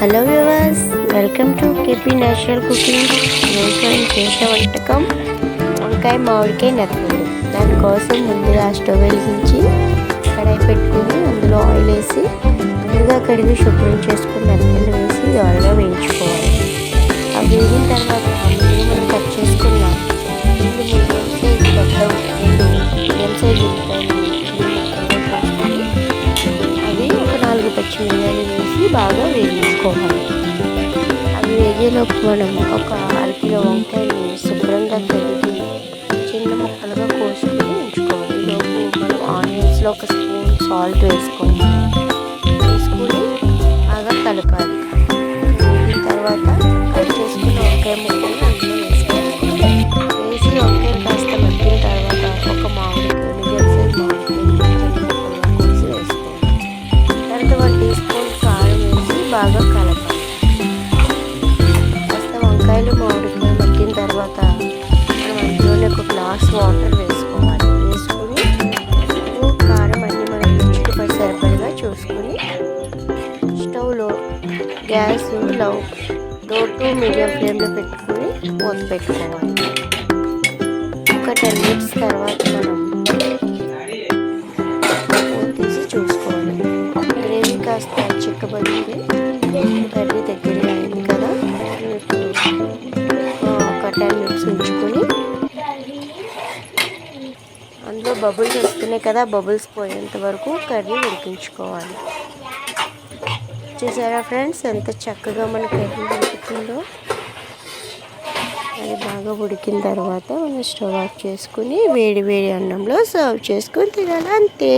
Hello viewers, welcome to KP natural cooking. ఈరోజు నేను చేసే వంటకం వంకాయ మామిడికాయ నెత్తలు. దానికోసం ముందుగా స్టవ్ వెలిగించి కడాయి పెట్టుకుని అందులో ఆయిల్ వేసి ముందుగా కడిగి శుభ్రం చేసుకుని నెత్తలు వేసి దోరగా వేయించుకోవాలి. అవి వేగిన తర్వాత ముందుగా మనం కట్ చేసుకున్న మీడియం సైజు మీడియం సైజు అవి ఒక 4 పచ్చిమిరపకాయలు వేసి బాగా వేయించుకోవాలి. అవి వేగేలోపు మనం ఒక 1/2 కిలో వంకాయని శుభ్రంగా కడిగి చిన్న ముక్కలుగా కోసుకుని ఉంచుకోవాలి. లోపు మనం ఆనియన్స్లో 1 స్పూన్ సాల్ట్ వేసుకొని బాగా కలపాలి. తర్వాత కట్ చేసుకున్న వంకాయ ముక్కలు అందులో వేసి వంకాయలు కాస్త మగ్గిన తర్వాత ఒక మామిడికాయ మీడియం సైజ్ మామిడికాయ కోసి వేసుకోవాలి. తర్వాత 1 టీ స్పూన్ కారం వేసి బాగా కలపాలి. కాస్త వంకాయలు మామిడికాయలు మగ్గిన తర్వాత మనం అందులోనే ఒక గ్లాస్ వాటర్ వేసుకోవాలి. వేసుకొని ఉప్పు కారం అన్నీ మనం రుచికి సరిపడగా చూసుకొని స్టవ్లో గ్యాస్ లో టు మీడియం ఫ్లేమ్లో పెట్టుకొని మూత పెట్టుకోవాలి. ఒక 10 మినిట్స్ తర్వాత మనం తీసి చూసుకోవాలి. గ్రేవీ కాస్త చిక్కబడింది, కర్రీ దగ్గర అయింది కదా. ఒక 10 మినిట్స్ ఉంచుకొని అందులో బబుల్స్ వస్తున్నాయి కదా, బబుల్స్ పోయేంత వరకు కర్రీ ఉడికించుకోవాలి. చూసారా ఫ్రెండ్స్, ఎంత చక్కగా మన కర్రీ ఉడుకుతుందో. అది బాగా ఉడికిన తర్వాత మనం స్టవ్ ఆఫ్ చేసుకుని వేడి వేడి అన్నంలో సర్వ్ చేసుకొని తినాలి, అంతే.